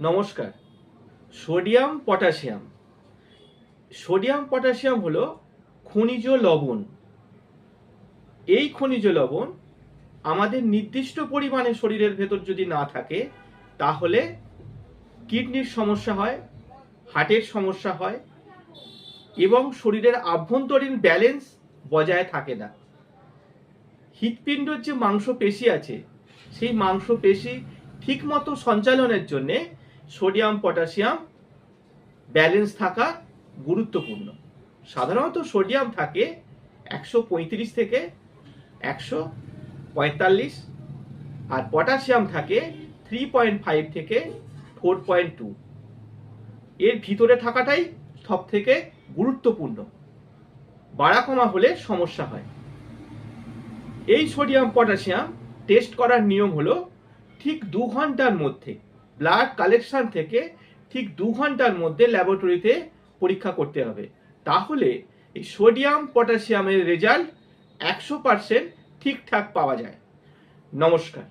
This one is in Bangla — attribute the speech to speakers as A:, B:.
A: নমস্কার। সোডিয়াম পটাশিয়াম হলো খনিজ লবণ। এই খনিজ লবণ আমাদের নির্দিষ্ট পরিমাণে শরীরের ভেতর যদি না থাকে তাহলে কিডনির সমস্যা হয়, হার্টের সমস্যা হয় এবং শরীরের আভ্যন্তরীণ ব্যালেন্স বজায় থাকে না। হৃৎপিণ্ডের যে মাংসপেশি আছে সেই মাংসপেশি ঠিকমতো সঞ্চালনের জন্য সোডিয়াম পটাশিয়াম ব্যালেন্স থাকা গুরুত্বপূর্ণ। সাধারণত সোডিয়াম থাকে 135 থেকে 145 আর পটাশিয়াম থাকে 3.5 থেকে 4.2। এর ভিতরে থাকাটাই সব থেকে গুরুত্বপূর্ণ। বাড়া কমা হলে সমস্যা হয়। এই সোডিয়াম পটাশিয়াম টেস্ট করার নিয়ম হলো ঠিক 2 ঘন্টার মধ্যে ব্লাড কালেকশন থেকে ঠিক 2 ঘন্টার মধ্যে ল্যাবরেটরিতে পরীক্ষা করতে হবে। তাহলে এই সোডিয়াম পটাশিয়ামের রেজাল্ট 100% ঠিকঠাক পাওয়া যায়। নমস্কার।